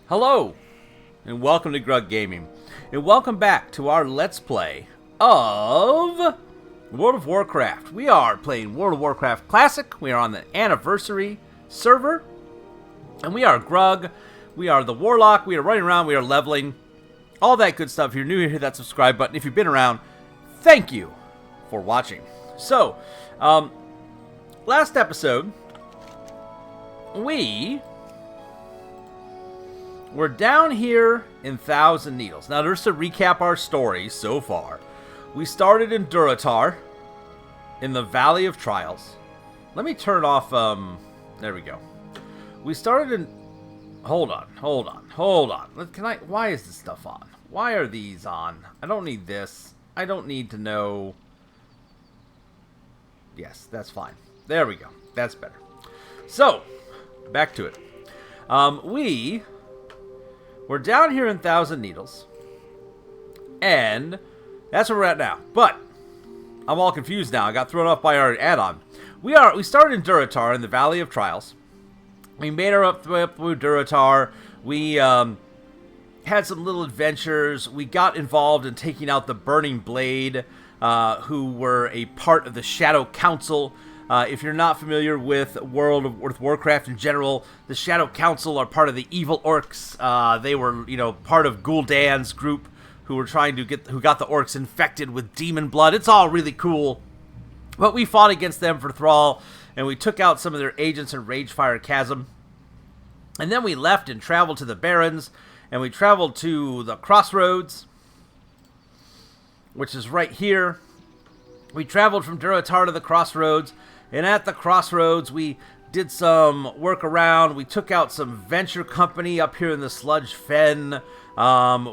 Hello, and welcome to Grug Gaming, and welcome back to our Let's Play of World of Warcraft. We are playing World of Warcraft Classic. We are on the Anniversary server, and we are Grug. We are the Warlock. We are running around. We are leveling. All that good stuff. If you're new here, hit that subscribe button. If you've been around, thank you for watching. So, last episode, we're down here in Thousand Needles. Now, just to recap our story so far, we started in Durotar, in the Valley of Trials. Let me turn off, there we go. We started in, hold on. Why is this stuff on? Why are these on? I don't need this. I don't need to know. Yes, that's fine. There we go. That's better. So, back to it. We're down here in Thousand Needles, and that's where we're at now. But I'm all confused now. I got thrown off by our add-on. We started in Durotar in the Valley of Trials. We made our way up through Durotar. We had some little adventures. We got involved in taking out the Burning Blade, who were a part of the Shadow Council. If you're not familiar with World of Warcraft in general, the Shadow Council are part of the evil orcs. They were, part of Gul'dan's group who were who got the orcs infected with demon blood. It's all really cool. But we fought against them for Thrall, and we took out some of their agents in Ragefire Chasm. And then we left and traveled to the Barrens, and we traveled to the Crossroads, which is right here. We traveled from Durotar to the Crossroads, and at the Crossroads, we did some work around. We took out some venture company up here in the Sludge Fen.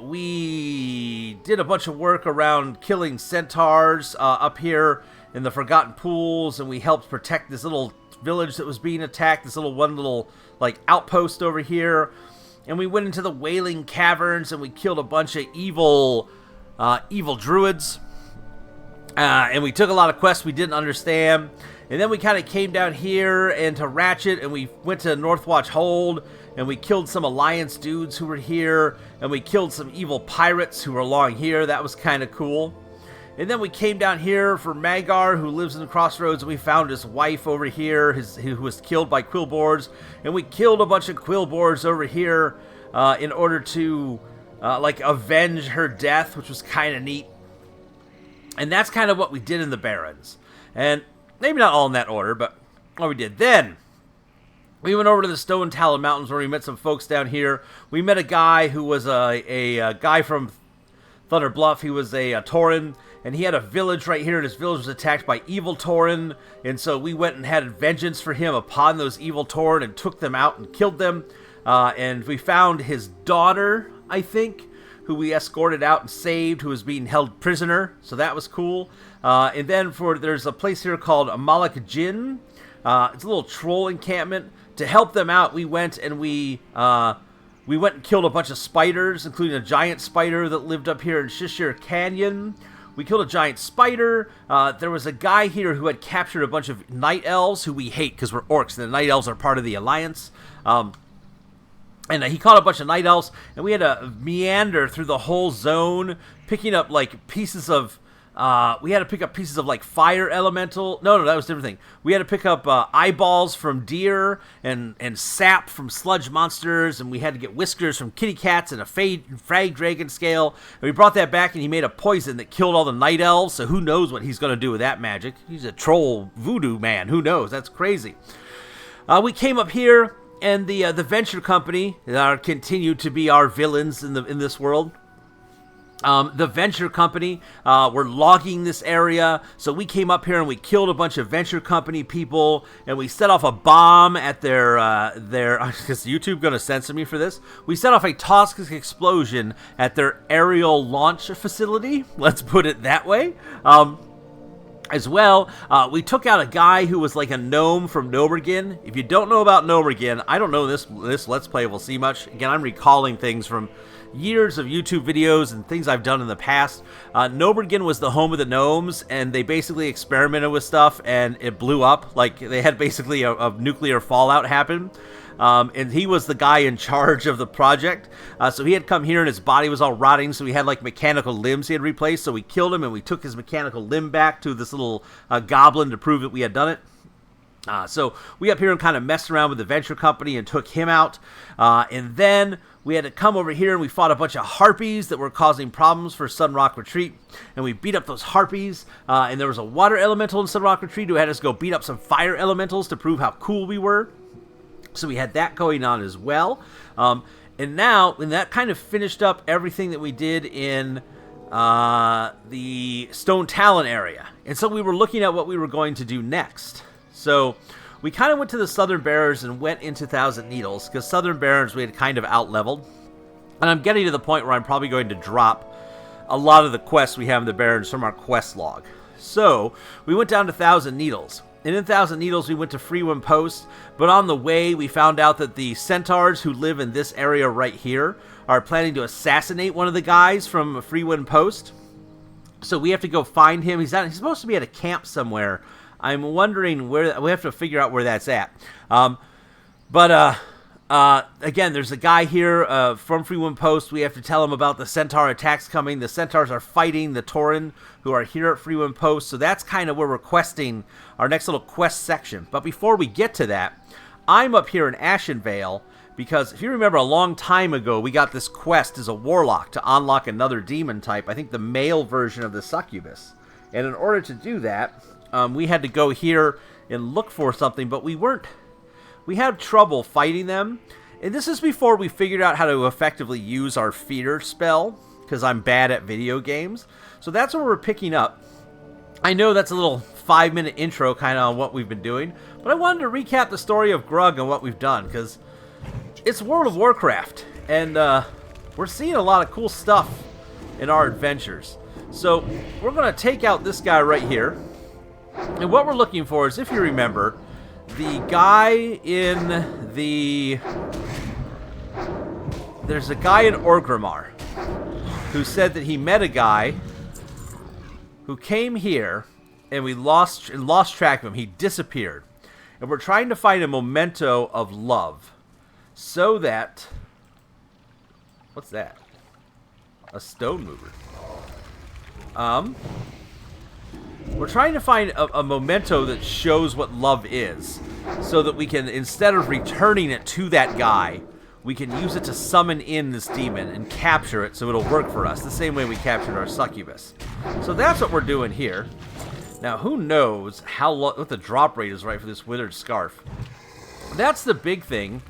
We did a bunch of work around killing centaurs up here in the Forgotten Pools, and we helped protect this little village that was being attacked, this one little outpost over here. And we went into the Wailing Caverns, and we killed a bunch of evil druids. And we took a lot of quests we didn't understand. And then we kind of came down here into Ratchet, and we went to Northwatch Hold, and we killed some Alliance dudes who were here, and we killed some evil pirates who were along here. That was kind of cool. And then we came down here for Magar, who lives in the Crossroads, and we found his wife over here, who was killed by Quillboars. And we killed a bunch of Quillboars over here in order to, avenge her death, which was kind of neat. And that's kind of what we did in the Barrens. And maybe not all in that order, but what we did. Then, we went over to the Stone Talon Mountains where we met some folks down here. We met a guy who was a guy from Thunder Bluff. He was a Tauren, and he had a village right here, and his village was attacked by evil Tauren. And so we went and had vengeance for him upon those evil Tauren and took them out and killed them. And we found his daughter, I think, who we escorted out and saved, who was being held prisoner, so that was cool. And then there's a place here called Malak Jin. It's a little troll encampment. To help them out, we went and we went and killed a bunch of spiders, including a giant spider that lived up here in Shishir Canyon. We killed a giant spider. There was a guy here who had captured a bunch of night elves, who we hate because we're orcs, and the night elves are part of the Alliance. And he caught a bunch of night elves, and we had to meander through the whole zone, picking up pieces of. We had to pick up pieces of fire elemental. No, that was a different thing. We had to pick up eyeballs from deer and sap from sludge monsters, and we had to get whiskers from kitty cats and a frag dragon scale. And we brought that back, and he made a poison that killed all the night elves. So who knows what he's going to do with that magic? He's a troll voodoo man. Who knows? That's crazy. We came up here. And the venture company continue to be our villains in this world. The venture company were logging this area, so we came up here and we killed a bunch of venture company people, and we set off a bomb at their. Is YouTube going to censor me for this? We set off a toxic explosion at their aerial launch facility. Let's put it that way. As well, we took out a guy who was like a gnome from Nomergen. If you don't know about Nomergen, I don't know this Let's Play will see much. Again, I'm recalling things from years of YouTube videos and things I've done in the past. Nomergen was the home of the gnomes, and they basically experimented with stuff, and it blew up. Like, they had basically a nuclear fallout happen. And he was the guy in charge of the project. So he had come here and his body was all rotting, so he had like mechanical limbs he had replaced. So we killed him and we took his mechanical limb back to this little goblin to prove that we had done it. So we up here and kind of messed around with the venture company and took him out. And then we had to come over here and we fought a bunch of harpies that were causing problems for Sunrock Retreat. And we beat up those harpies. And there was a water elemental in Sunrock Retreat who had us go beat up some fire elementals to prove how cool we were. So we had that going on as well. And now, and that kind of finished up everything that we did in the Stone Talon area. And so we were looking at what we were going to do next. So we kind of went to the Southern Barrens and went into Thousand Needles, because Southern Barrens we had kind of out-leveled. And I'm getting to the point where I'm probably going to drop a lot of the quests we have in the Barrens from our quest log. So we went down to Thousand Needles. And in Thousand Needles we went to Freewind Post, but on the way we found out that the centaurs who live in this area right here are planning to assassinate one of the guys from Freewind Post. So we have to go find him. He's supposed to be at a camp somewhere. I'm wondering where, we have to figure out where that's at. Again, there's a guy here from Freewind Post. We have to tell him about the centaur attacks coming. The centaurs are fighting the Tauren who are here at Freewind Post. So that's kind of where we're questing our next little quest section. But before we get to that, I'm up here in Ashenvale because if you remember a long time ago, we got this quest as a warlock to unlock another demon type. I think the male version of the succubus. And in order to do that, we had to go here and look for something, but we had trouble fighting them. And this is before we figured out how to effectively use our feeder spell, because I'm bad at video games. So that's what we're picking up. I know that's a little 5-minute intro kind of on what we've been doing, but I wanted to recap the story of Grug and what we've done, because it's World of Warcraft, and we're seeing a lot of cool stuff in our adventures. So we're going to take out this guy right here. And what we're looking for is, if you remember, the guy in the... There's a guy in Orgrimmar who said that he met a guy who came here and we lost track of him. He disappeared. And we're trying to find a memento of love so that... What's that? A stone mover. We're trying to find a memento that shows what love is, so that we can, instead of returning it to that guy, we can use it to summon in this demon and capture it so it'll work for us, the same way we captured our succubus. So that's what we're doing here. Now, who knows what the drop rate is right for this withered scarf. That's the big thing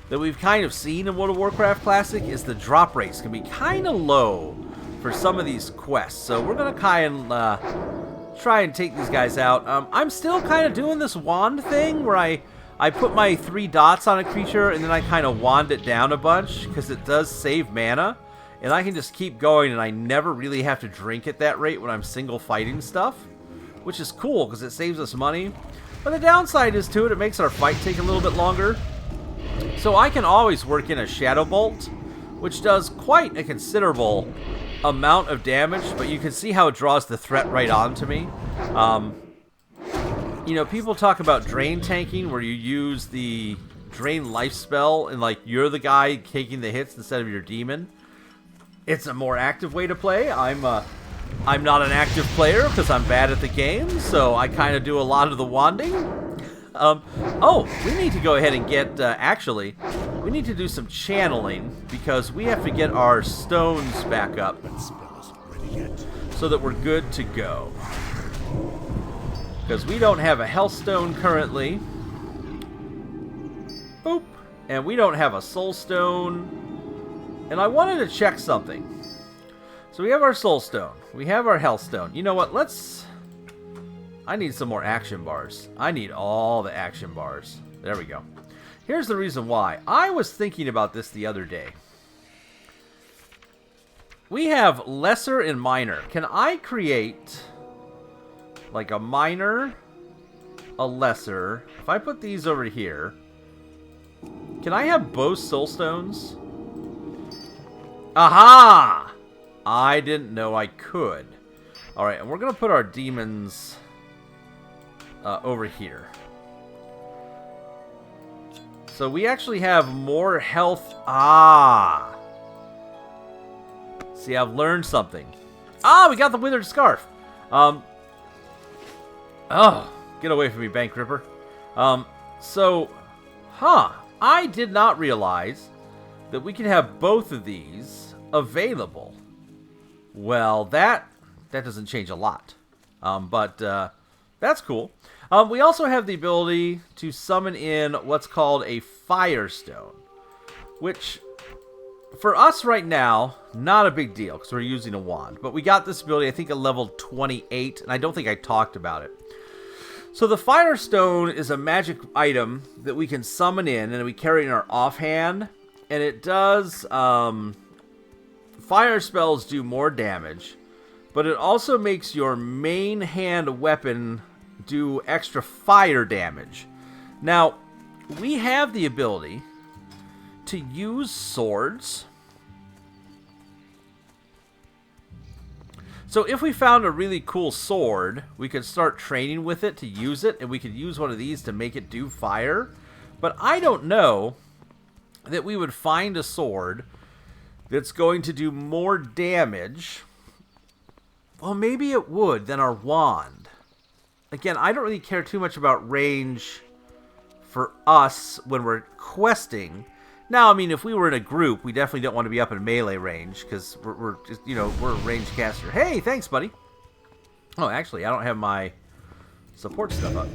that we've kind of seen in World of Warcraft Classic, is the drop rates can be kind of low for some of these quests. So we're going to kind of try and take these guys out. I'm still kind of doing this wand thing where I put my 3 dots on a creature and then I kind of wand it down a bunch, because it does save mana. And I can just keep going and I never really have to drink at that rate when I'm single fighting stuff, which is cool because it saves us money. But the downside is to it, it makes our fight take a little bit longer. So I can always work in a Shadow Bolt, which does quite a considerable amount of damage, but you can see how it draws the threat right onto me. You know, people talk about drain tanking, where you use the drain life spell and like you're the guy taking the hits instead of your demon. It's a more active way to play. I'm not an active player because I'm bad at the game, so I kind of do a lot of the wanding. Oh, we need to go ahead and get, actually, we need to do some channeling, because we have to get our stones back up so that we're good to go. Because we don't have a health stone currently. Boop. And we don't have a soul stone. And I wanted to check something. So we have our soul stone. We have our health stone. You know what? I need some more action bars. I need all the action bars. There we go. Here's the reason why. I was thinking about this the other day. We have lesser and minor. Can I create like a minor, a lesser? If I put these over here, can I have both soul stones? Aha! I didn't know I could. Alright, and we're going to put our demons over here. So we actually have more health. Ah. See, I've learned something. Ah, we got the withered scarf. Oh, get away from me, Bank Ripper. I did not realize that we can have both of these available. Well, that doesn't change a lot. But that's cool. We also have the ability to summon in what's called a Firestone, which for us right now, not a big deal because we're using a wand. But we got this ability, I think, at level 28, and I don't think I talked about it. So the Firestone is a magic item that we can summon in, and we carry in our offhand, and it does fire spells do more damage, but it also makes your main hand weapon do extra fire damage. Now, we have the ability to use swords. So if we found a really cool sword, we could start training with it to use it, and we could use one of these to make it do fire. But I don't know that we would find a sword that's going to do more damage. Well, maybe it would than our wand. Again, I don't really care too much about range for us when we're questing. Now, I mean, if we were in a group, we definitely don't want to be up in melee range because we're just, we're a ranged caster. Hey, thanks, buddy. Oh, actually, I don't have my support stuff up.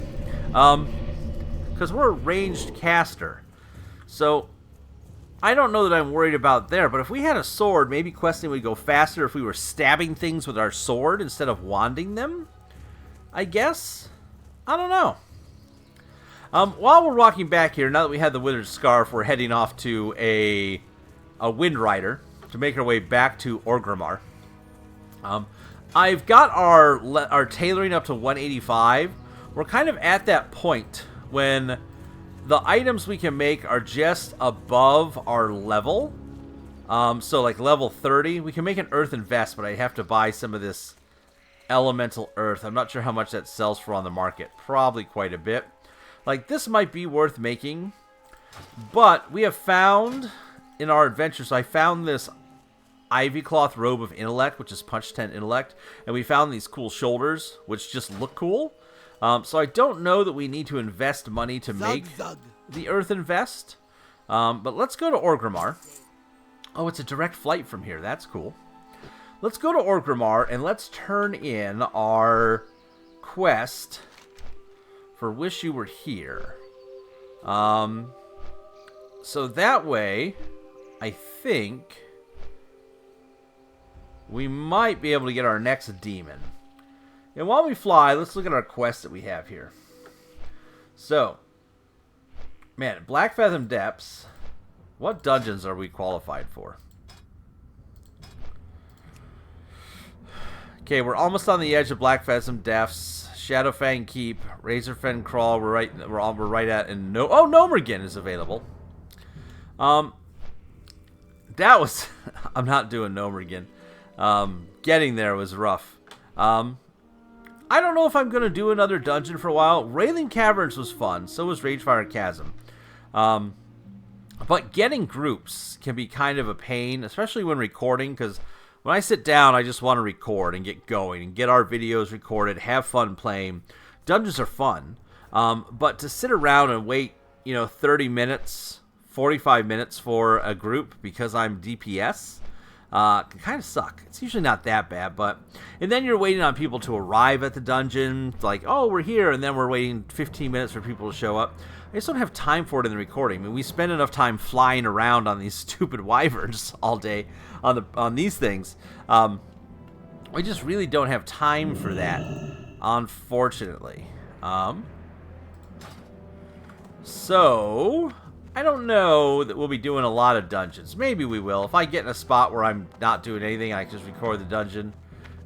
Because we're a ranged caster. So, I don't know that I'm worried about there, but if we had a sword, maybe questing would go faster if we were stabbing things with our sword instead of wanding them, I guess. I don't know. While we're walking back here, now that we have the withered scarf, we're heading off to a wind rider to make our way back to Orgrimmar. I've got our tailoring up to 185. We're kind of at that point when the items we can make are just above our level. So like level 30, we can make an earthen vest, but I have to buy some of this elemental earth. I'm not sure how much that sells for on the market. Probably quite a bit. Like, this might be worth making, but we have found in our adventure, so I found this ivy cloth robe of intellect, which is punch 10 intellect, and we found these cool shoulders, which just look cool. So I don't know that we need to invest money to make the earthen vest, but let's go to Orgrimmar. Oh, it's a direct flight from here. That's cool. Let's go to Orgrimmar, and let's turn in our quest for Wish You Were Here. So that way, I think we might be able to get our next demon. And while we fly, let's look at our quest that we have here. So, man, Black Fathom Depths. What dungeons are we qualified for? Okay, we're almost on the edge of Black Fathom Depths. Shadowfang Keep, Razorfen Crawl, we're right at, and Gnomergen is available. That was, I'm not doing Gnomergen. Getting there was rough. I don't know if I'm going to do another dungeon for a while. Railing Caverns was fun, so was Ragefire Chasm. But getting groups can be kind of a pain, especially when recording, because when I sit down, I just want to record and get going and get our videos recorded, have fun playing. Dungeons are fun, but to sit around and wait, 30 minutes, 45 minutes for a group because I'm DPS can kind of suck. It's usually not that bad, and then you're waiting on people to arrive at the dungeon, like, oh, we're here, and then we're waiting 15 minutes for people to show up. I just don't have time for it in the recording. I mean, we spend enough time flying around on these stupid wyverns all day on these things. We just really don't have time for that, unfortunately. So, I don't know that we'll be doing a lot of dungeons. Maybe we will. If I get in a spot where I'm not doing anything, I can just record the dungeon.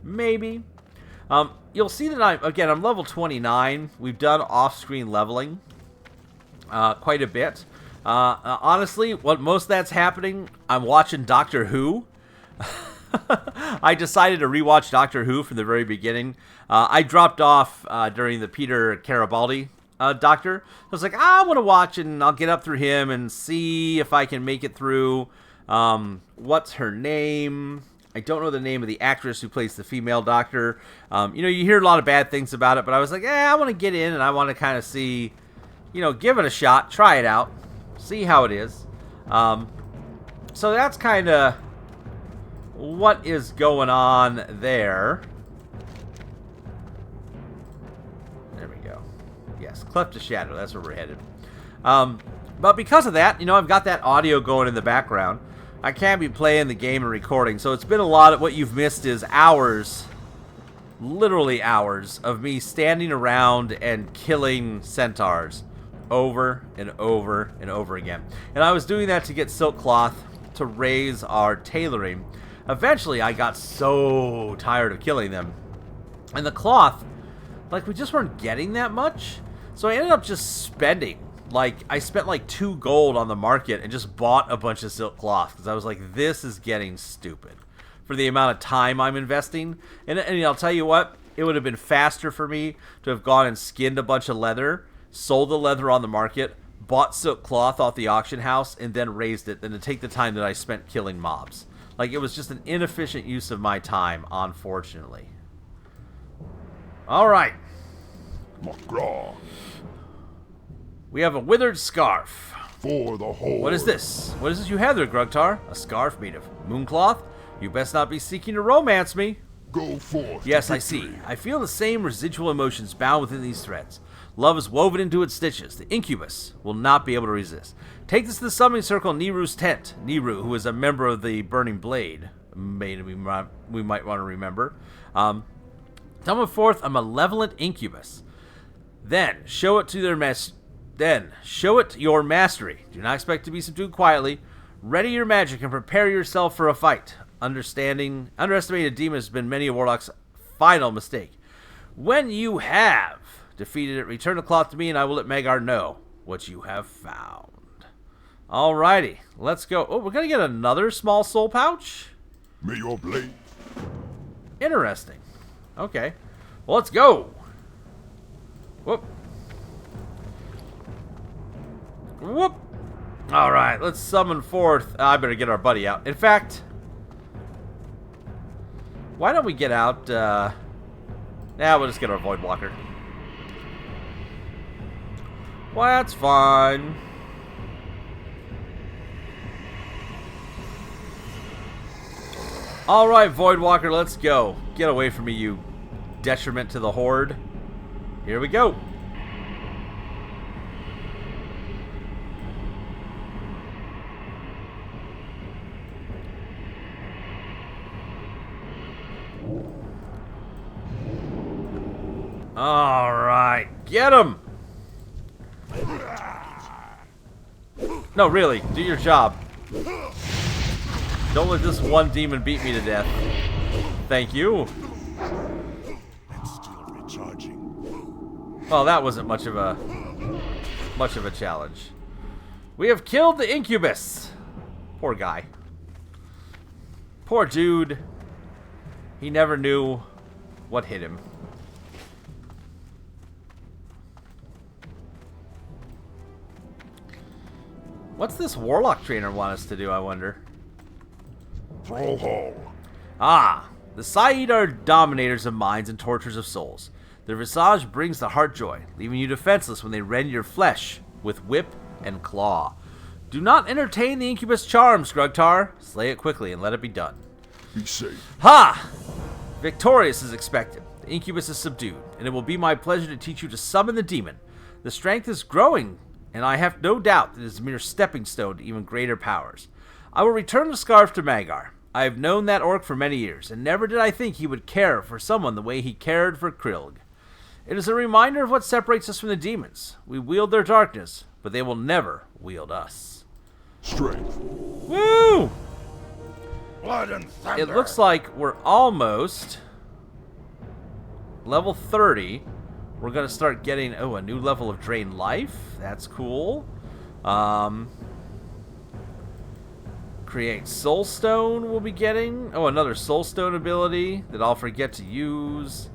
Maybe. You'll see that I'm level 29. We've done off-screen leveling quite a bit. Honestly, what most of that's happening, I'm watching Doctor Who. I decided to rewatch Doctor Who from the very beginning. I dropped off during the Peter Garibaldi doctor. I was like, I want to watch, and I'll get up through him and see if I can make it through. What's her name? I don't know the name of the actress who plays the female doctor. You hear a lot of bad things about it, but I was like, I want to get in, and I want to kind of see, give it a shot, try it out, see how it is. So that's kind of what is going on there. There we go. Yes, Cleft to Shadow, that's where we're headed. But because of that, I've got that audio going in the background. I can't be playing the game and recording, so it's been a lot of what you've missed is hours, literally hours, of me standing around and killing centaurs over and over and over again. And I was doing that to get silk cloth to raise our tailoring. Eventually, I got so tired of killing them. And the cloth, we just weren't getting that much. So I ended up just spending. I spent 2 gold on the market and just bought a bunch of silk cloth because I was like, this is getting stupid for the amount of time I'm investing. And I'll tell you what, it would have been faster for me to have gone and skinned a bunch of leather, sold the leather on the market, bought silk cloth off the auction house, and then raised it than to take the time that I spent killing mobs. It was just an inefficient use of my time, unfortunately. All right. We have a withered scarf. For the whole. What is this? What is this you have there, Grugtar? A scarf made of mooncloth? You best not be seeking to romance me. Go forth. Yes, I see. I feel the same residual emotions bound within these threads. Love is woven into its stitches. The incubus will not be able to resist. Take this to the summoning circle in Niru's tent. Niru, who is a member of the Burning Blade, we might want to remember. Summon forth a malevolent incubus. Then show it to your mastery. Do not expect to be subdued quietly. Ready your magic and prepare yourself for a fight. Underestimating a demon has been many a warlock's final mistake. When you have defeated it, return the cloth to me, and I will let Magar know what you have found. Alrighty, let's go. Oh, we're gonna get another small soul pouch? May your blade. Interesting. Okay. Well, let's go. Whoop. Whoop. Alright, let's summon forth. I better get our buddy out. In fact, why don't we get out? We'll just get our Void Walker. Well, that's fine. Alright, Void Walker, let's go. Get away from me, you detriment to the Horde. Here we go. Alright, get him! No, really, do your job. Don't let this one demon beat me to death. Thank you. And still recharging. Well, that wasn't much of a challenge. We have killed the incubus. Poor guy. Poor dude. He never knew what hit him. What's this warlock trainer want us to do, I wonder? Thrall Hall. Ah, the Said are dominators of minds and torturers of souls. Their visage brings the heart joy, leaving you defenseless when they rend your flesh with whip and claw. Do not entertain the incubus charms, Grugtar. Slay it quickly and let it be done. Be safe. Ha! Victorious is expected. The incubus is subdued, and it will be my pleasure to teach you to summon the demon. The strength is growing, and I have no doubt that it is a mere stepping stone to even greater powers. I will return the scarf to Magar. I have known that orc for many years, and never did I think he would care for someone the way he cared for Krilg. It is a reminder of what separates us from the demons. We wield their darkness, but they will never wield us. Strength. Woo! Blood and thunder. It looks like we're almost level 30. We're going to start getting, a new level of Drain Life. That's cool. Create Soulstone we'll be getting. Oh, another Soulstone ability that I'll forget to use.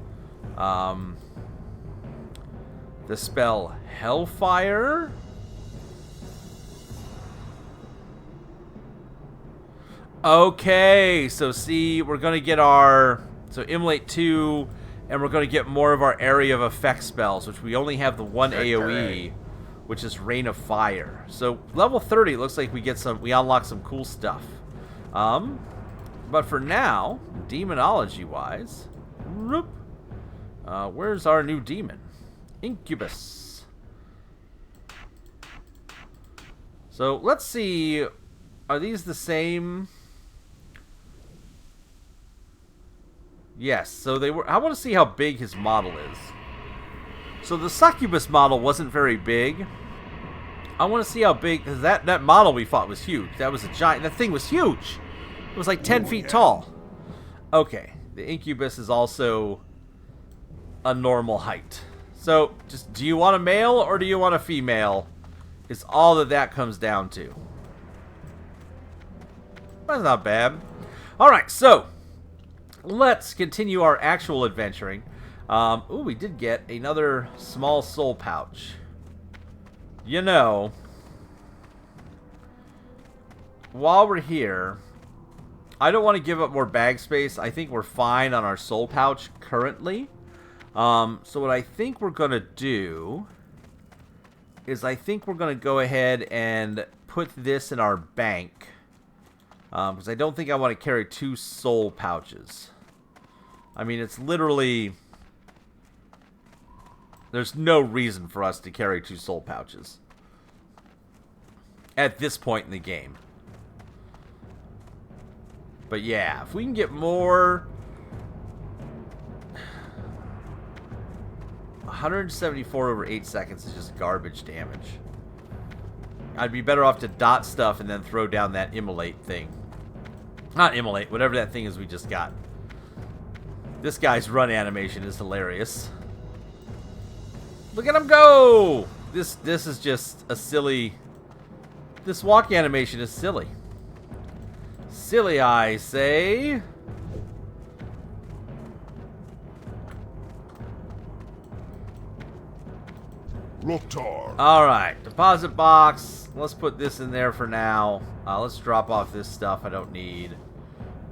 The spell Hellfire. Okay, so see, we're going to get our... So Immolate 2, and we're going to get more of our area of effect spells, which we only have the one AoE, which is Rain of Fire. So level 30 looks like we unlock some cool stuff. But for now, demonology-wise, where's our new demon? Incubus. So let's see, are these the same? Yes, so they were. I want to see how big his model is. So the succubus model wasn't very big. I want to see how big, because that model we fought was huge. That was a giant. That thing was huge. It was like 10 feet tall. Okay, the incubus is also a normal height. So, just, do you want a male or do you want a female? Is all that comes down to. That's not bad. Alright, so let's continue our actual adventuring. Ooh, we did get another small soul pouch. You know, while we're here, I don't want to give up more bag space. I think we're fine on our soul pouch currently. So what I think we're going to do is I think we're going to go ahead and put this in our bank. Because I don't think I want to carry 2 soul pouches. I mean, it's literally... There's no reason for us to carry 2 soul pouches. At this point in the game. But yeah, if we can get more... 174 over 8 seconds is just garbage damage. I'd be better off to dot stuff and then throw down that immolate thing. Not immolate, whatever that thing is we just got. This guy's run animation is hilarious. Look at him go! This is just a silly... This walk animation is silly. Silly, I say. Loktar. Alright, deposit box. Let's put this in there for now. Let's drop off this stuff I don't need.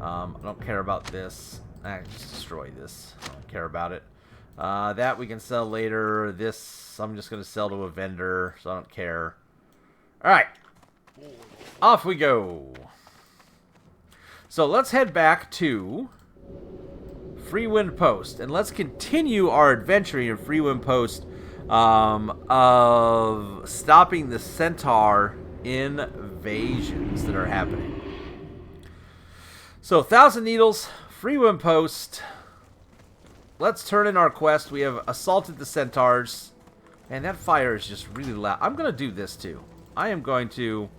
I don't care about this. Just destroy this. I don't care about it. That we can sell later. This I'm just going to sell to a vendor, so I don't care. Alright. Off we go. So let's head back to Freewind Post. And let's continue our adventure in Freewind Post of stopping the centaur invasions that are happening. So 1,000 Needles, Freewind Post. Let's turn in our quest. We have assaulted the centaurs. And that fire is just really loud. I'm going to do this too. I am going to...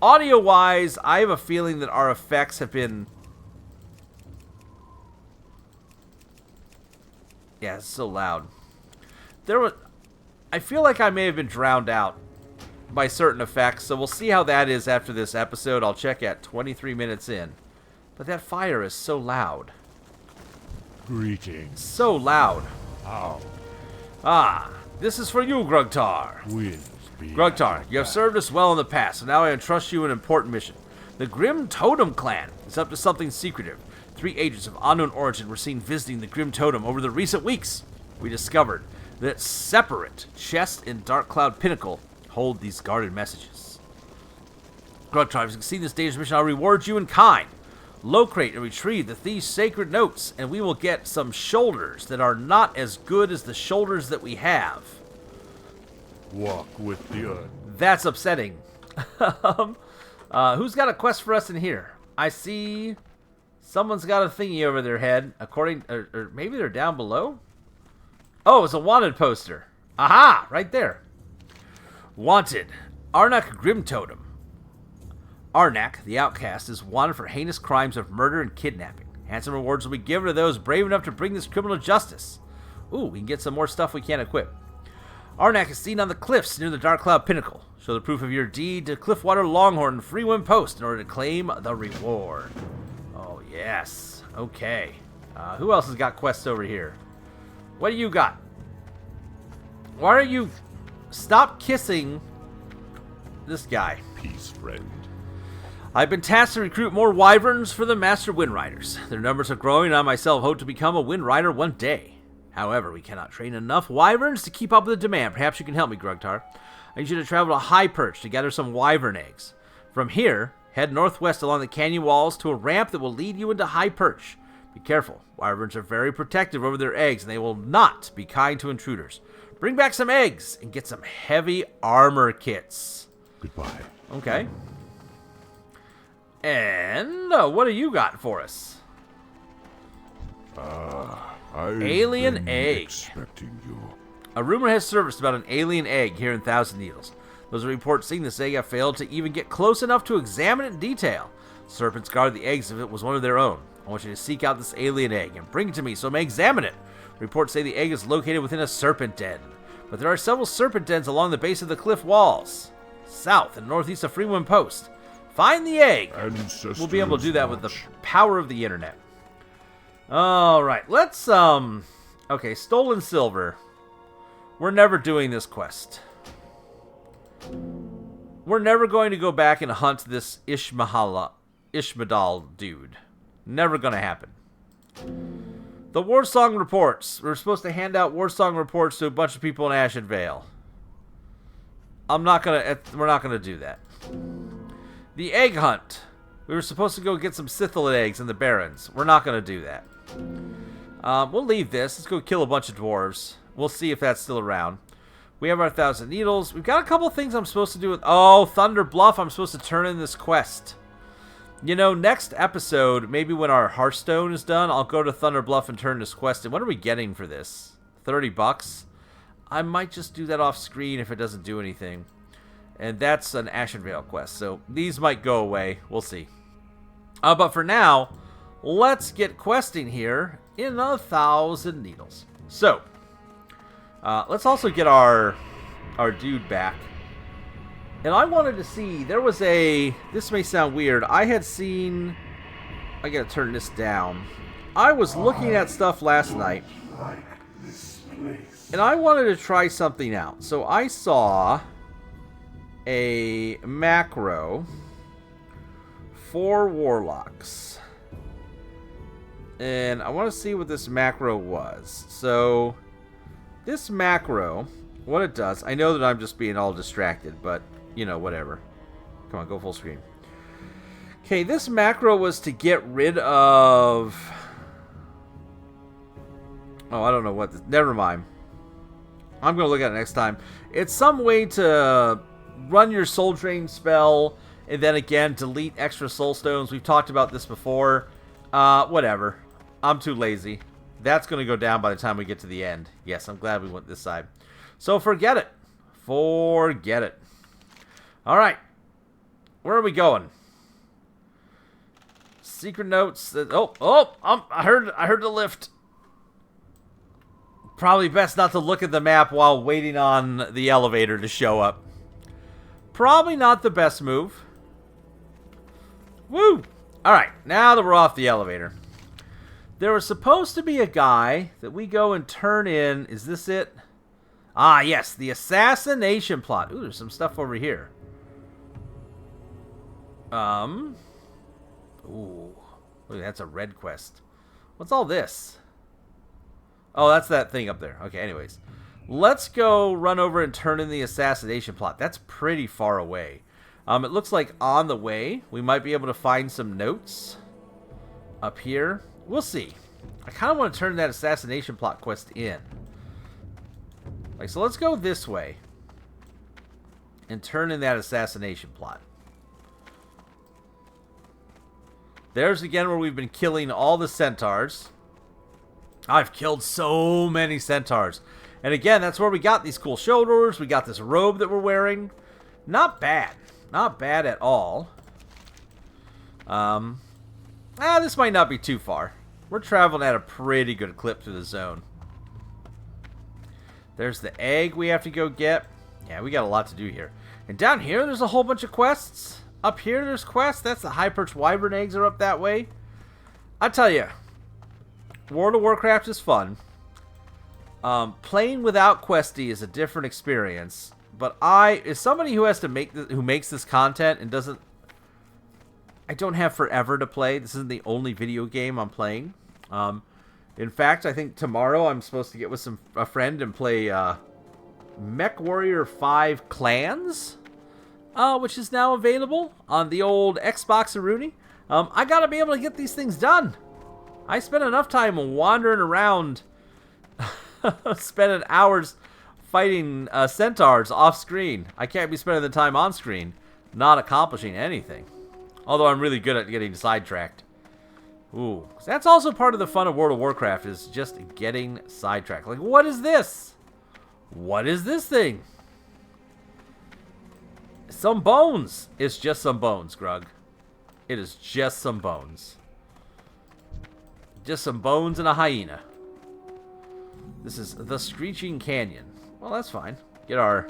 Audio-wise, I have a feeling that our effects have been... Yeah, it's so loud. I feel like I may have been drowned out by certain effects, so we'll see how that is after this episode. I'll check at 23 minutes in. But that fire is so loud. Greetings. So loud. How? Ah, this is for you, Grugtar. Winds be Grugtar, you have served us well in the past, so now I entrust you an important mission. The Grim Totem Clan is up to something secretive. 3 agents of unknown origin were seen visiting the Grim Totem over the recent weeks. We discovered that separate chests in Dark Cloud Pinnacle hold these guarded messages. Grugtar, if you can see this dangerous mission, I'll reward you in kind. Locate and retrieve the thieves' sacred notes, and we will get some shoulders that are not as good as the shoulders that we have. walk with the earth. That's upsetting. Who's got a quest for us in here? I see someone's got a thingy over their head. Or maybe they're down below? Oh, it's a wanted poster. Aha! Right there. Wanted. Arnak Grim Totem. Arnak, the outcast, is wanted for heinous crimes of murder and kidnapping. Handsome rewards will be given to those brave enough to bring this criminal to justice. Ooh, we can get some more stuff we can't equip. Arnak is seen on the cliffs near the Dark Cloud Pinnacle. Show the proof of your deed to Cliffwater Longhorn and Freewind Post in order to claim the reward. Oh, yes. Okay. Who else has got quests over here? What do you got? Why are you stop kissing this guy. Peace, friend. I've been tasked to recruit more wyverns for the Master Wind Riders. Their numbers are growing, and I myself hope to become a Wind Rider one day. However, we cannot train enough wyverns to keep up with the demand. Perhaps you can help me, Grugtar. I need you to travel to High Perch to gather some wyvern eggs. From here, head northwest along the canyon walls to a ramp that will lead you into High Perch. Be careful. Wyverns are very protective over their eggs, and they will not be kind to intruders. Bring back some eggs and get some heavy armor kits. Goodbye. Okay. And what do you got for us? Alien egg. Expecting you. A rumor has surfaced about an alien egg here in Thousand Needles. Those reports seeing this egg have failed to even get close enough to examine it in detail. Serpents guard the eggs if it was one of their own. I want you to seek out this alien egg and bring it to me so I may examine it. Reports say the egg is located within a serpent den, but there are several serpent dens along the base of the cliff walls, south and northeast of Freeman Post. Find the egg. We'll be able to do that with the power of the internet. Alright, let's, okay, Stolen Silver. We're never doing this quest. We're never going to go back and hunt this Ishmadal dude. Never gonna happen. The Warsong reports. We're supposed to hand out Warsong reports to a bunch of people in Ashen Vale. We're not gonna do that. The egg hunt. We were supposed to go get some Sithilid eggs in the Barrens. We're not gonna do that. We'll leave this. Let's go kill a bunch of dwarves. We'll see if that's still around. We have our 1,000 Needles. We've got a couple things I'm supposed to do with... Oh, Thunder Bluff. I'm supposed to turn in this quest. You know, next episode, maybe when our Hearthstone is done, I'll go to Thunder Bluff and turn this quest in. What are we getting for this? $30? I might just do that off screen if it doesn't do anything. And that's an Ashenvale quest, so these might go away. We'll see. But for now, let's get questing here in 1,000 Needles. So, let's also get our dude back. And I wanted to see, there was a, this may sound weird, I had seen, I gotta turn this down. I was looking at stuff last night, and I wanted to try something out. So I saw a macro for Warlocks. And I want to see what this macro was. So, this macro, what it does, I know that I'm just being all distracted, but, you know, whatever. Come on, go full screen. Okay, this macro was to get rid of... Oh, I don't know what this... Never mind. I'm going to look at it next time. It's some way to run your soul drain spell and then again delete extra soul stones. We've talked about this before. Whatever. I'm too lazy. That's going to go down by the time we get to the end. Yes, I'm glad we went this side. So forget it. Forget it. All right. Where are we going? Secret notes. I heard the lift. Probably best not to look at the map while waiting on the elevator to show up. Probably not the best move. Woo! Alright, now that we're off the elevator. There was supposed to be a guy that we go and turn in. Is this it? Ah, yes, the assassination plot. Ooh, there's some stuff over here. Ooh, look, that's a red quest. What's all this? Oh, that's that thing up there. Okay, anyways. Let's go run over and turn in the assassination plot. That's pretty far away. It looks like on the way, we might be able to find some notes up here. We'll see. I kind of want to turn that assassination plot quest in. Like, so let's go this way and turn in that assassination plot. There's again where we've been killing all the centaurs. I've killed so many centaurs. And again, that's where we got these cool shoulders. We got this robe that we're wearing. Not bad. Not bad at all. This might not be too far. We're traveling at a pretty good clip through the zone. There's the egg we have to go get. Yeah, we got a lot to do here. And down here, there's a whole bunch of quests. Up here, there's quests. That's the high perch wyvern eggs are up that way. I tell you, World of Warcraft is fun. Playing without Questy is a different experience. But as somebody who has to who makes this content and doesn't, I don't have forever to play. This isn't the only video game I'm playing. In fact, I think tomorrow I'm supposed to get with a friend and play Mech Warrior 5 Clans, which is now available on the old Xbox Aruni. I gotta be able to get these things done. I spent enough time wandering around, spending hours fighting centaurs off screen. I can't be spending the time on screen not accomplishing anything. Although I'm really good at getting sidetracked. Ooh, that's also part of the fun of World of Warcraft, is just getting sidetracked. Like, what is this? What is this thing? Some bones. It's just some bones, Grug. It is just some bones. Just some bones and a hyena. This is the Screeching Canyon. Well, that's fine. Get our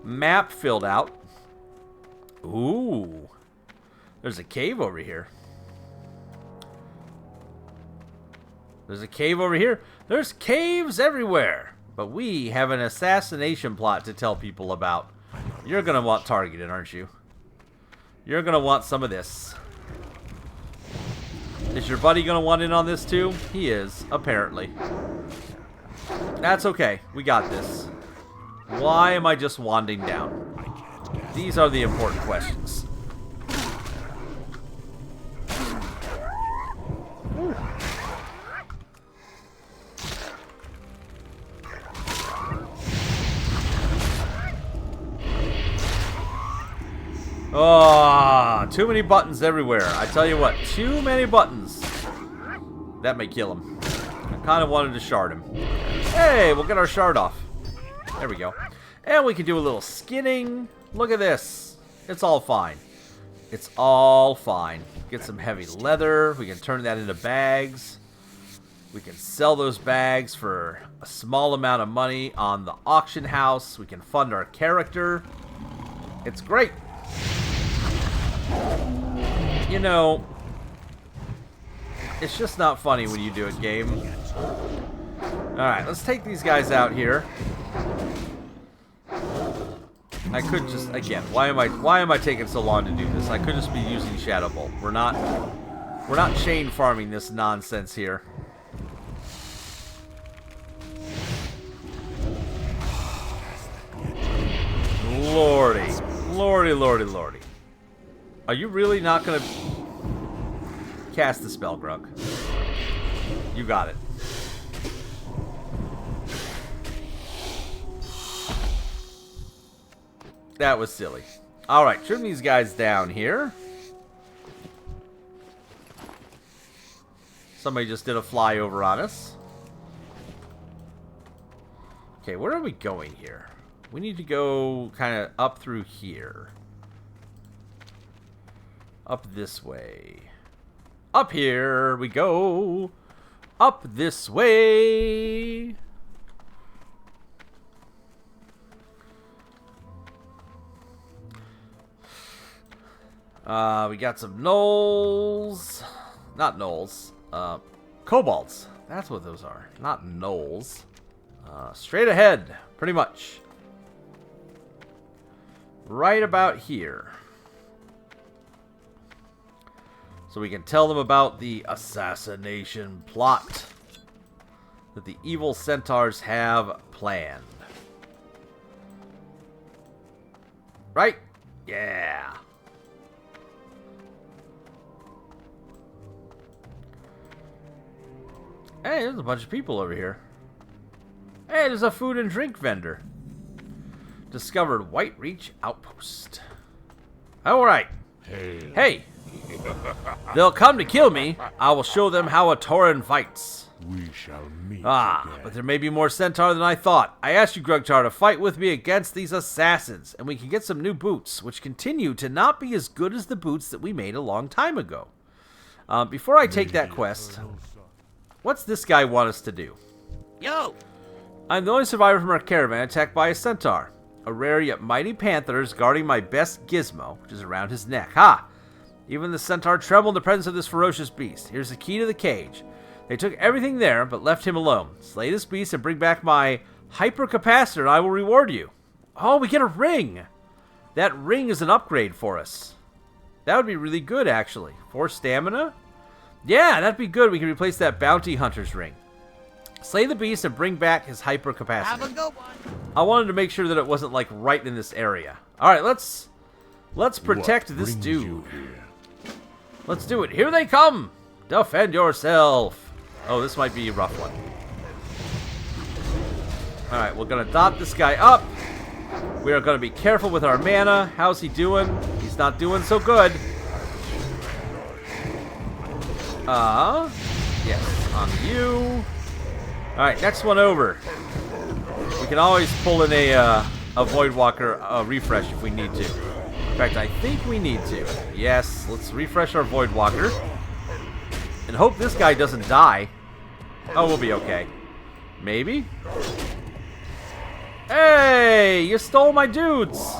map filled out. Ooh. There's a cave over here. There's a cave over here. There's caves everywhere. But we have an assassination plot to tell people about. You're going to want targeted, aren't you? You're going to want some of this. Is your buddy going to want in on this too? He is, apparently. That's okay. We got this. Why am I just wanding down? These are the important questions. Oh, too many buttons everywhere. I tell you what, too many buttons. That may kill him. I kind of wanted to shard him. Hey, we'll get our shard off. There we go. And we can do a little skinning. Look at this. It's all fine. It's all fine. Get some heavy leather. We can turn that into bags. We can sell those bags for a small amount of money on the auction house. We can fund our character. It's great. You know, it's just not funny when you do it, game. Alright, let's take these guys out here. I could just, again, why am I taking so long to do this? I could just be using Shadow Bolt. We're not chain farming this nonsense here. Lordy. Lordy, lordy, lordy. Are you really not going to cast the spell, Grug? You got it. That was silly. Alright, trim these guys down here. Somebody just did a flyover on us. Okay, where are we going here? We need to go kind of up through here. Up this way. Up here we go. Up this way. We got some gnolls. Not gnolls. Kobolds. That's what those are. Not gnolls. Straight ahead, pretty much. Right about here. So we can tell them about the assassination plot that the evil centaurs have planned. Right? Yeah. Hey, there's a bunch of people over here. Hey, there's a food and drink vendor. Discovered White Reach Outpost. Alright. Hey. They'll come to kill me. I will show them how a Tauren fights. We shall meet again. But there may be more centaur than I thought. I asked you, Grugtar, to fight with me against these assassins, and we can get some new boots, which continue to not be as good as the boots that we made a long time ago. Before I take that quest, what's this guy want us to do? Yo! I'm the only survivor from our caravan attacked by a centaur. A rare yet mighty panther is guarding my best gizmo, which is around his neck. Ha! Even the centaur trembled in the presence of this ferocious beast. Here's the key to the cage. They took everything there, but left him alone. Slay this beast and bring back my hypercapacitor, and I will reward you. Oh, we get a ring. That ring is an upgrade for us. That would be really good, actually. 4 stamina? Yeah, that'd be good. We can replace that bounty hunter's ring. Slay the beast and bring back his hyper capacity. Have a good one. I wanted to make sure that it wasn't like right in this area. All right, let's protect What this brings dude. you here? Let's do it. Here they come. Defend yourself. Oh, this might be a rough one. All right, we're gonna dot this guy up. We are gonna be careful with our mana. How's he doing? He's not doing so good. Yes, on you. All right, next one over. We can always pull in a Voidwalker refresh if we need to. In fact, I think we need to. Yes, let's refresh our Voidwalker. And hope this guy doesn't die. Oh, we'll be okay. Maybe? Hey, you stole my dudes!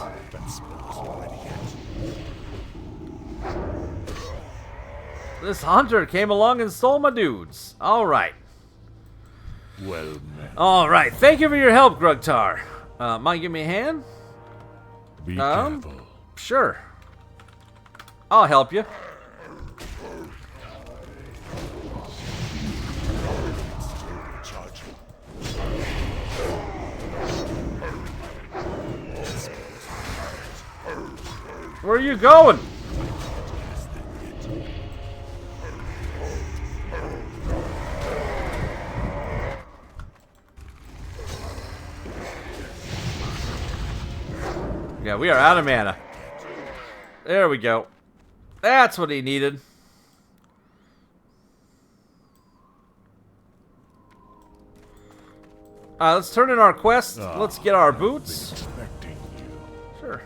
This hunter came along and stole my dudes. Alright. Well met. Alright, thank you for your help, Grugtar. Mind give me a hand? Be careful. Sure. I'll help you. Where are you going? Yeah, we are out of mana. There we go. That's what he needed. Let's turn in our quest. Let's get our boots. Expecting you. Sure.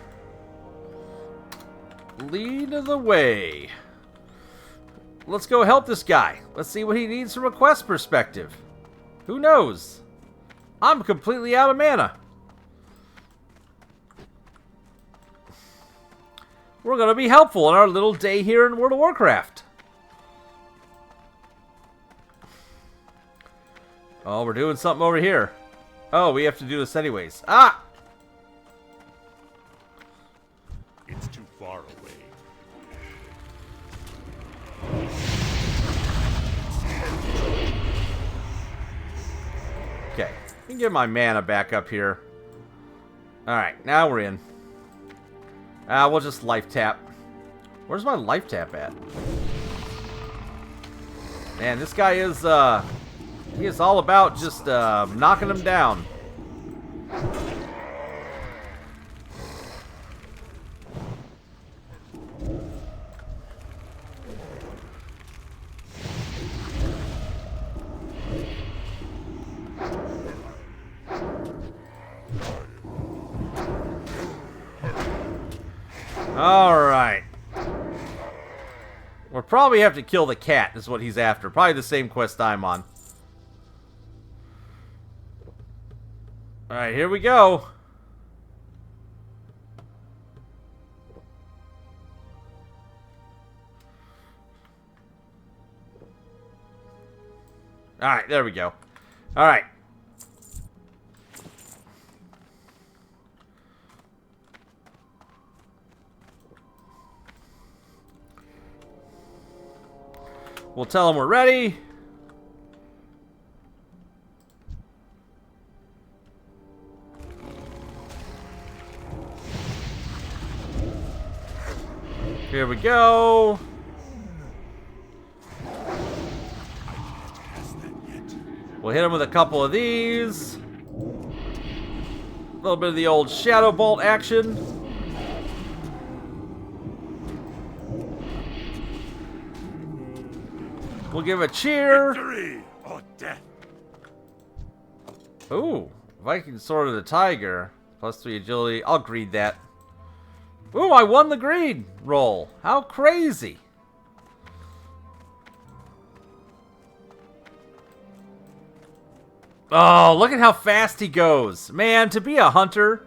Lead the way. Let's go help this guy. Let's see what he needs from a quest perspective. Who knows? I'm completely out of mana. We're going to be helpful in our little day here in World of Warcraft. Oh, we're doing something over here. Oh, we have to do this anyways. Ah! It's too far away. Okay, let me get my mana back up here. Alright, now we're in. We'll just life tap. Where's my life tap at? Man, this guy is, he is all about just, knocking him down. Alright. We'll probably have to kill the cat, is what he's after. Probably the same quest I'm on. Alright, here we go. Alright, there we go. Alright. We'll tell them we're ready. Here we go. We'll hit him with a couple of these. A little bit of the old Shadow Bolt action. We'll give a cheer. Victory or death. Ooh, Viking Sword of the Tiger. +3 agility. I'll greed that. Ooh, I won the greed roll. How crazy. Oh, look at how fast he goes. Man, to be a hunter.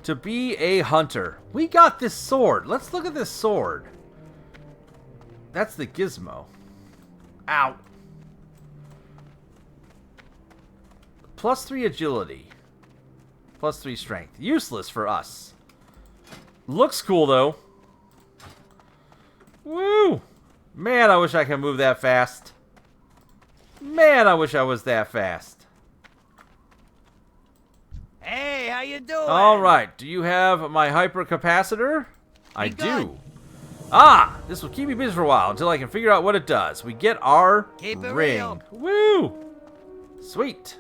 To be a hunter. We got this sword. Let's look at this sword. That's the gizmo. Ow. +3 agility. Plus 3 strength. Useless for us. Looks cool, though. Woo! Man, I wish I could move that fast. Man, I wish I was that fast. Hey, how you doing? All right. Do you have my hypercapacitor? I do. Ah! This will keep me busy for a while until I can figure out what it does. We get our Keep it ring. real. Woo! Sweet.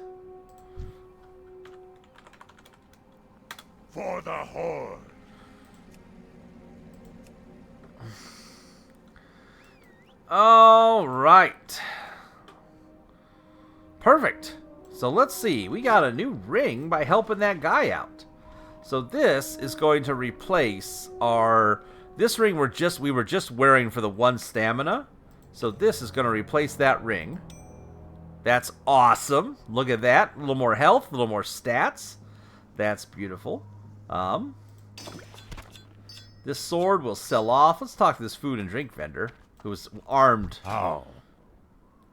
For the Horde. All right. Perfect. So let's see. We got a new ring by helping that guy out. So this is going to replace our... This ring we were just wearing for the 1 stamina. So this is going to replace that ring. That's awesome. Look at that. A little more health, a little more stats. That's beautiful. This sword will sell off. Let's talk to this food and drink vendor who is armed. How?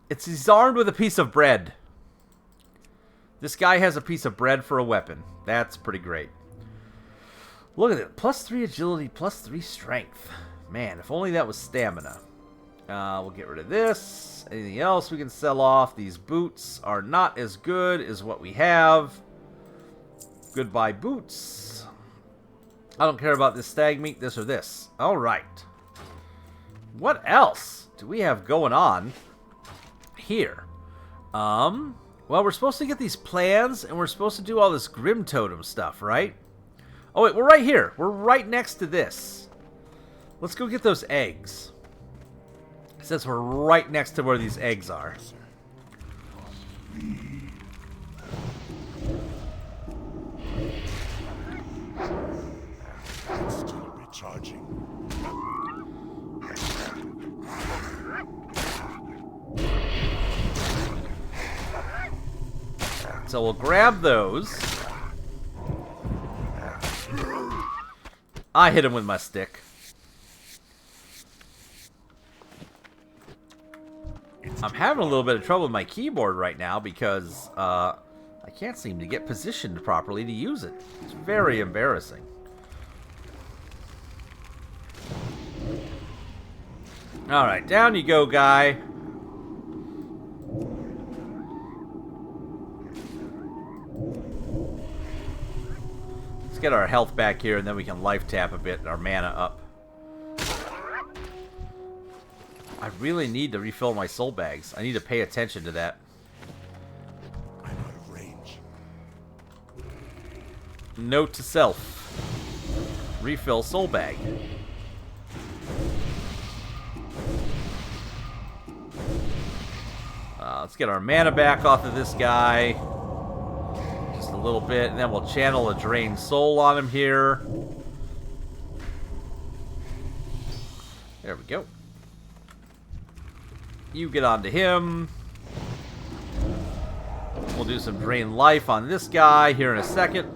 He's armed with a piece of bread. This guy has a piece of bread for a weapon. That's pretty great. Look at it. Plus 3 agility, plus 3 strength. Man, if only that was stamina. We'll get rid of this. Anything else we can sell off? These boots are not as good as what we have. Goodbye, boots. I don't care about this stag meat, this or this. All right. What else do we have going on here? Well, we're supposed to get these plans, and we're supposed to do all this Grim Totem stuff, right? Oh, wait, we're right here. We're right next to this. Let's go get those eggs. It says we're right next to where these eggs are. Still recharging. So we'll grab those. I hit him with my stick. I'm having a little bit of trouble with my keyboard right now because I can't seem to get positioned properly to use it. It's very embarrassing. Alright, down you go, guy. Let's get our health back here, and then we can life tap a bit and our mana up. I really need to refill my soul bags. I need to pay attention to that. I'm out of range. Note to self. Refill soul bag. Let's get our mana back off of this guy. Just a little bit, and then we'll channel a drained soul on him here. There we go. You get onto him. We'll do some drain life on this guy here in a second.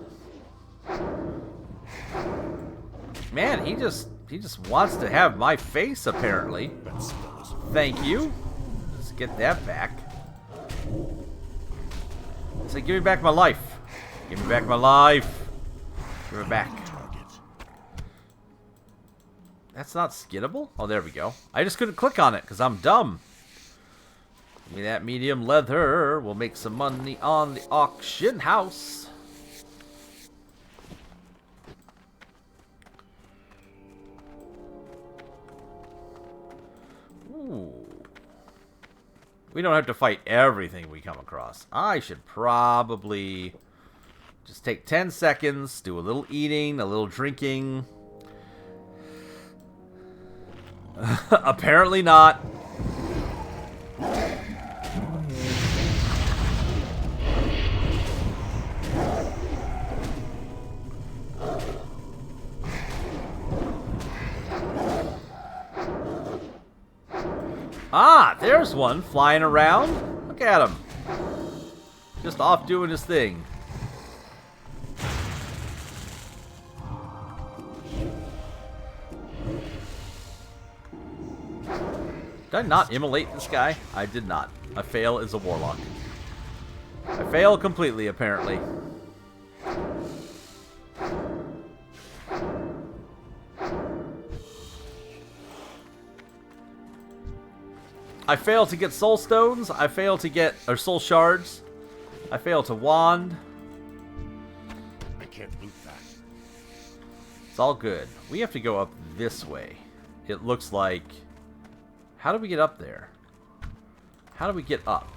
Man, he just wants to have my face, apparently. Thank you. Let's get that back. Say, give me back my life. Give me back my life. Give it back. That's not skittable? Oh, there we go. I just couldn't click on it because I'm dumb. Give me that medium leather. We'll make some money on the auction house. Ooh. We don't have to fight everything we come across. I should probably just take 10 seconds, do a little eating, a little drinking. Apparently not. Ah, there's one flying around. Look at him. Just off doing his thing. Did I not immolate this guy? I did not. I fail as a warlock. I fail completely, apparently. I fail to get soul stones. I fail to get... Or soul shards. I fail to wand. I can't loot that. It's all good. We have to go up this way. It looks like... How do we get up there? How do we get up?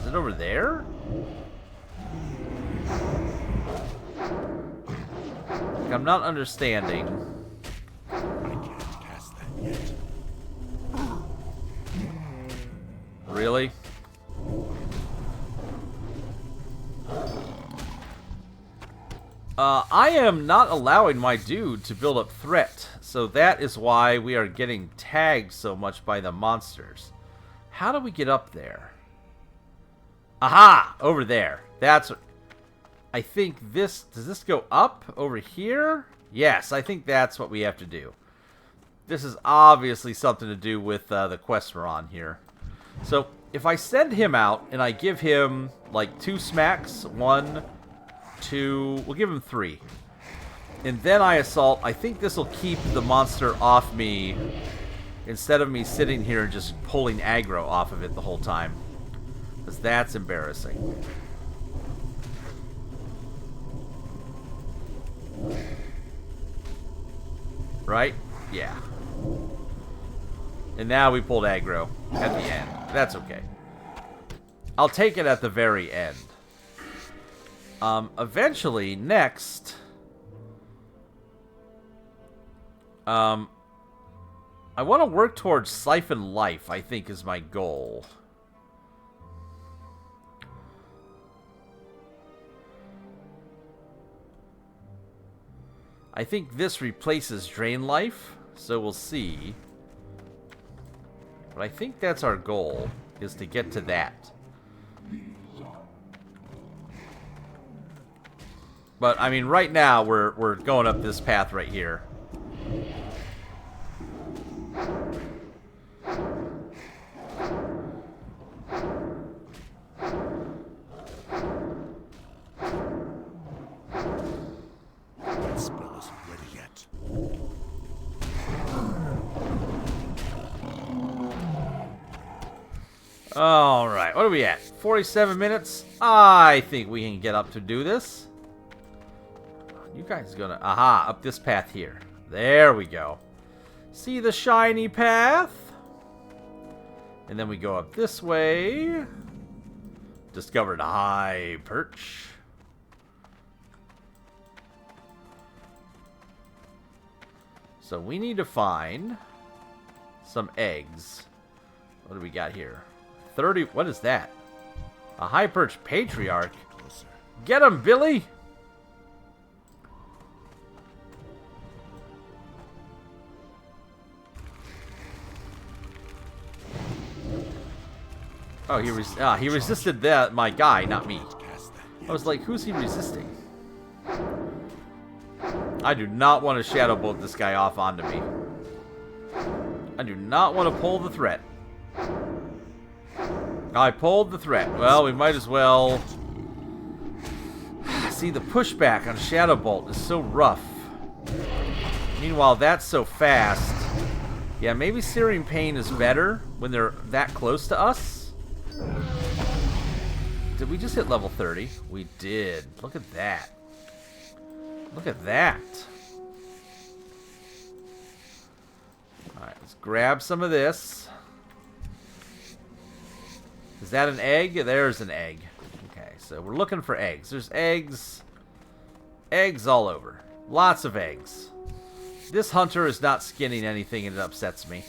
Is it over there? Like, I'm not understanding. I can't cast that yet. Really? I am not allowing my dude to build up threat, so that is why we are getting tagged so much by the monsters. How do we get up there? Aha! Over there. That's... I think this... Does this go up over here? Yes, I think that's what we have to do. This is obviously something to do with the quest we're on here. So, if I send him out and I give him, like, 2 smacks, 1, 2... We'll give him 3. And then I assault. I think this will keep the monster off me instead of me sitting here and just pulling aggro off of it the whole time. Because that's embarrassing. Right? Yeah. And now we pulled aggro at the end. That's okay. I'll take it at the very end. Eventually, next... I want to work towards Siphon Life, I think, is my goal. I think this replaces Drain Life, so we'll see. But I think that's our goal, is to get to that. But, I mean, right now, we're going up this path right here. That spell isn't ready yet. Alright, what are we at? 47 minutes? I think we can get up to do this. You guys gonna... Aha, up this path here. There we go. See the shiny path? And then we go up this way. Discovered a high perch. So we need to find some eggs. What do we got here? 30... What is that? A high perch patriarch? Closer. Get him, Billy! Oh, he resisted that, my guy, not me. Cast that I yet. was like, who's he resisting? I do not want to shadow bolt this guy off onto me. I do not want to pull the threat. I pulled the threat. Well, we might as well... See, the pushback on Shadow Bolt is so rough. Meanwhile, that's so fast. Yeah, maybe Searing Pain is better when they're that close to us. Did we just hit level 30? We did. Look at that. Look at that. Alright, let's grab some of this. Is that an egg? There's an egg. Okay, so we're looking for eggs. There's eggs. Eggs all over. Lots of eggs. This hunter is not skinning anything and it upsets me.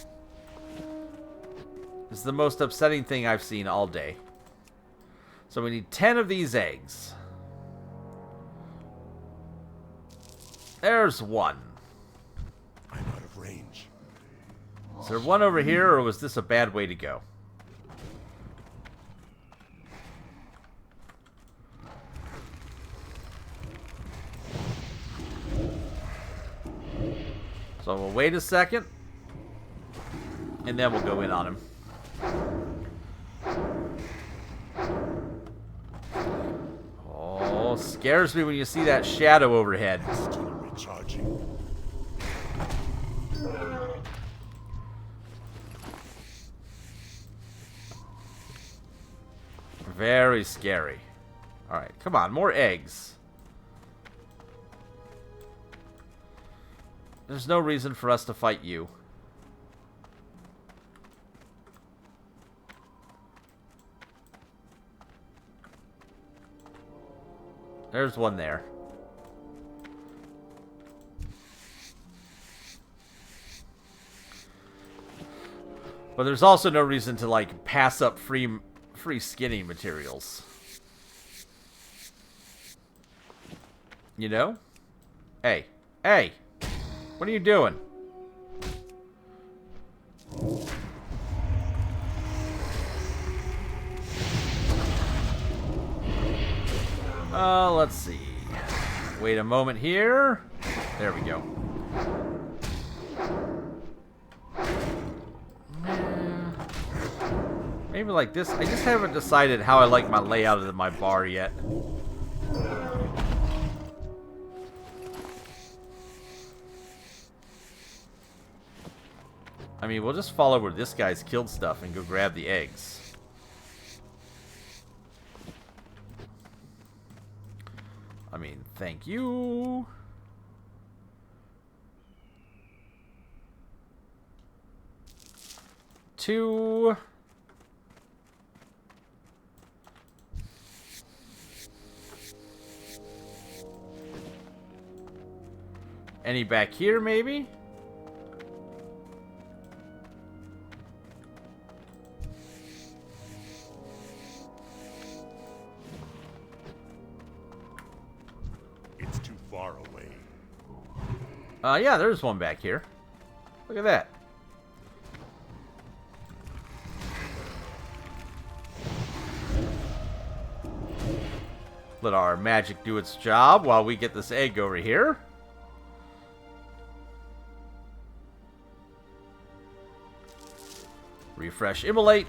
This is the most upsetting thing I've seen all day. So we need 10 of these eggs. There's one. I'm out of range. Is there one over here, or was this a bad way to go? So we'll wait a second, and then we'll go in on him. Oh, scares me when you see that shadow overhead. Still recharging. Very scary. Alright, come on, more eggs. There's no reason for us to fight you. There's one there. But there's also no reason to, like, pass up free skinning materials. You know? Hey. Hey! What are you doing? Let's see. Wait a moment here. There we go. Maybe like this. I just haven't decided how I like my layout of my bar yet. I mean, we'll just follow where this guy's killed stuff and go grab the eggs. I mean, thank you. Two. Any back here, maybe? It's too far away. Yeah, there's one back here. Look at that. Let our magic do its job while we get this egg over here. Refresh, immolate.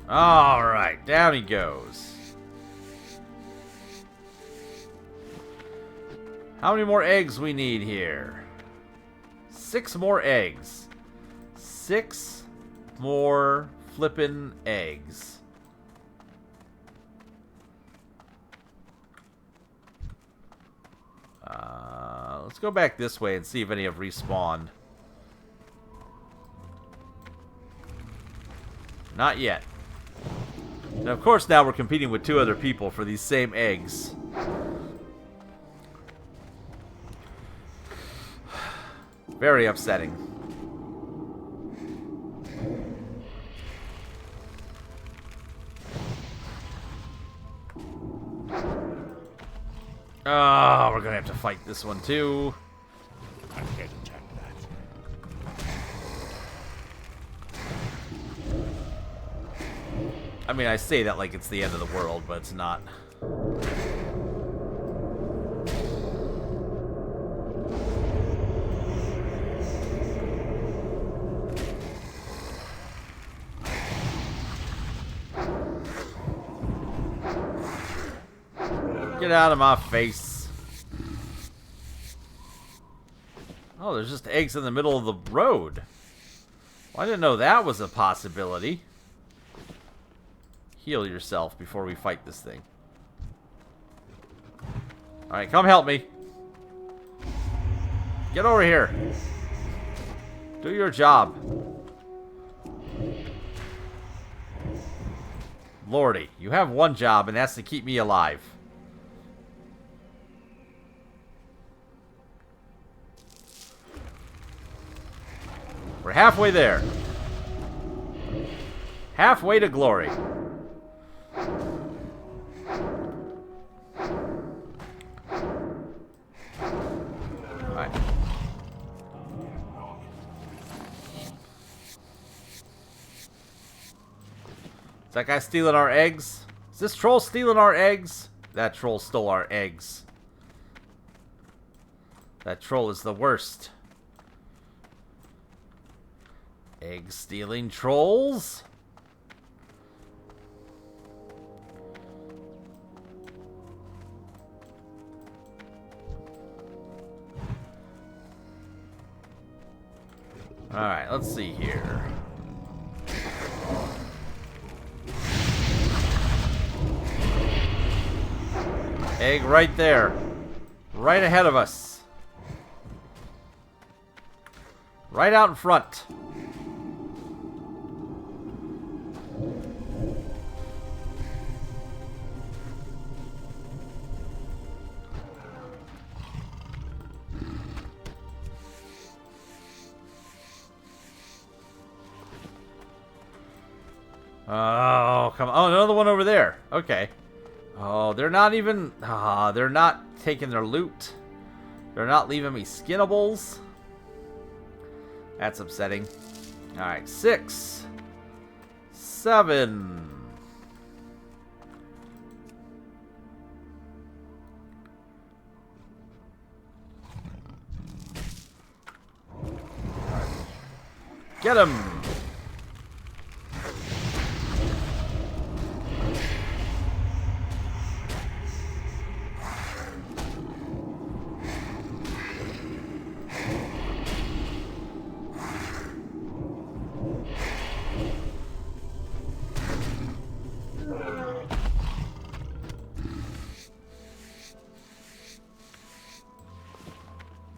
Alright, down he goes. How many more eggs we need here? 6 more eggs. 6 more flippin' eggs. Let's go back this way and see if any have respawned. Not yet. And of course now we're competing with 2 other people for these same eggs. Very upsetting. Oh, we're gonna have to fight this one too. I can't attack that. I mean, I say that like it's the end of the world, but it's not. Get out of my face. Oh, there's just eggs in the middle of the road. Well, I didn't know that was a possibility. Heal yourself before we fight this thing. Alright, come help me. Get over here. Do your job. Lordy, you have one job, and that's to keep me alive. We're halfway there. Halfway to glory. Alright. Is that guy stealing our eggs? Is this troll stealing our eggs? That troll stole our eggs. That troll is the worst. Egg stealing trolls? Alright, let's see here. Egg right there. Right ahead of us. Right out in front. Oh, come on. Oh, another one over there. Okay. Oh, they're not even... they're not taking their loot. They're not leaving me skinnables. That's upsetting. Alright, 6. 7. Get him!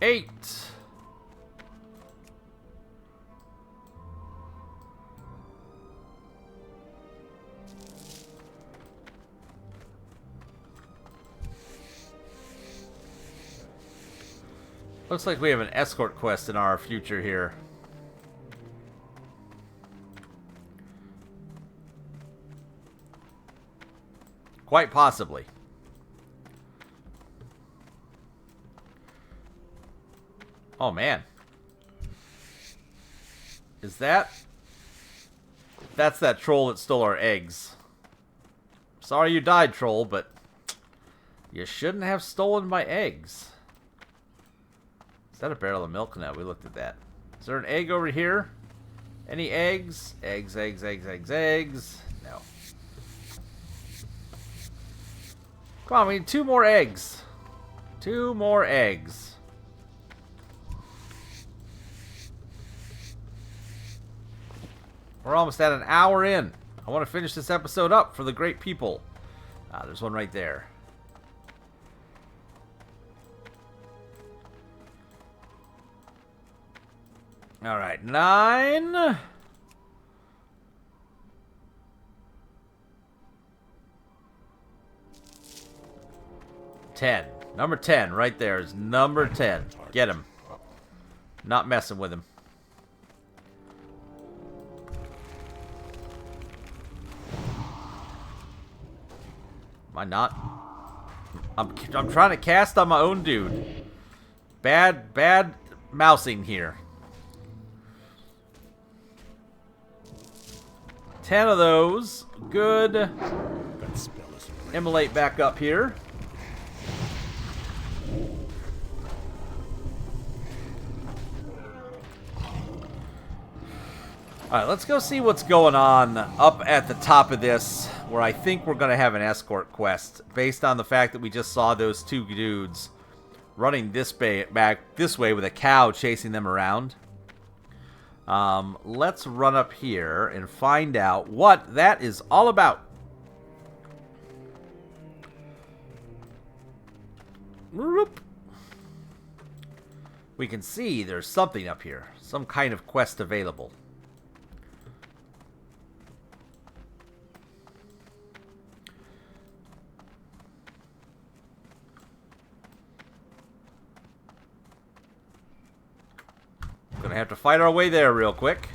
Eight. Looks like we have an escort quest in our future here. Quite possibly. Oh, man. Is that... That's that troll that stole our eggs. Sorry you died, troll, but... You shouldn't have stolen my eggs. Is that a barrel of milk? No, we looked at that. Is there an egg over here? Any eggs? Eggs, eggs, eggs, eggs, eggs. No. Come on, we need 2 more eggs. 2 more eggs. We're almost at an hour in. I want to finish this episode up for the great people. Ah, there's one right there. Alright, 9. 10. Number 10 right there is number 10. Get him. Not messing with him. Am I not? I'm trying to cast on my own dude. Bad mousing here. 10 of those. Good. Immolate back up here. Alright, let's go see what's going on up at the top of this, where I think we're going to have an escort quest, based on the fact that we just saw those 2 dudes running back this way with a cow chasing them around. Let's run up here and find out what that is all about. We can see there's something up here, some kind of quest available. Gonna have to fight our way there real quick.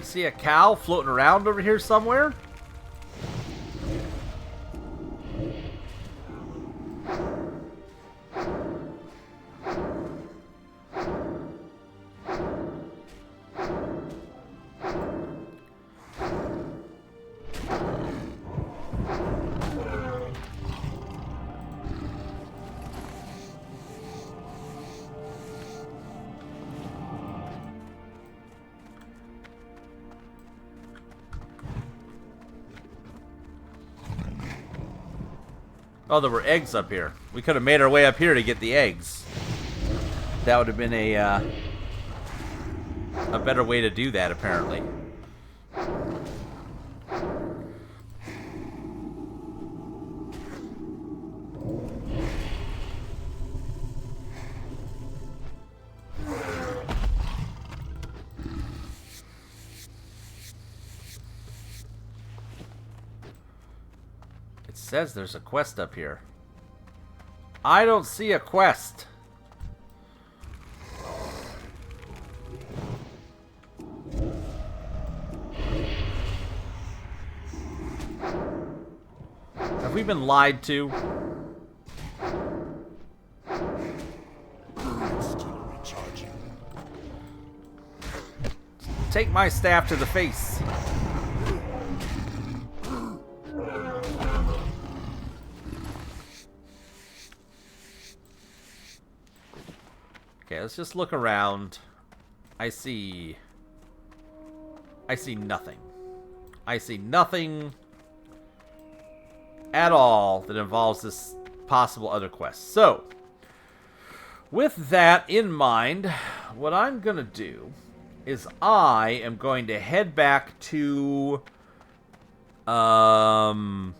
See a cow floating around over here somewhere? Oh, there were eggs up here. We could have made our way up here to get the eggs. That would have been a better way to do that, apparently. It says there's a quest up here. I don't see a quest. Have we been lied to? Still recharging. Take my staff to the face. Okay, let's just look around. I see nothing. I see nothing at all that involves this possible other quest. So, with that in mind, what I'm going to do is I am going to head back to... I'm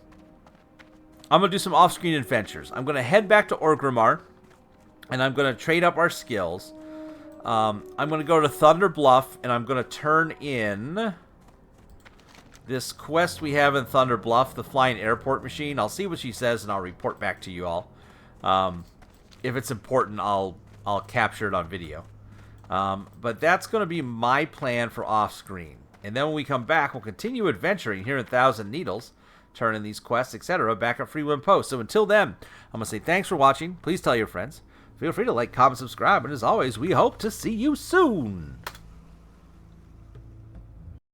going to do some off-screen adventures. I'm going to head back to Orgrimmar, and I'm going to trade up our skills. I'm going to go to Thunder Bluff, and I'm going to turn in this quest we have in Thunder Bluff, the Flying Airport Machine. I'll see what she says, and I'll report back to you all. If it's important, I'll capture it on video. But that's going to be my plan for off-screen. And then when we come back, we'll continue adventuring here in Thousand Needles, turn in these quests, etc., back at Freewind Post. So until then, I'm going to say thanks for watching. Please tell your friends. Feel free to like, comment, subscribe, and as always, we hope to see you soon.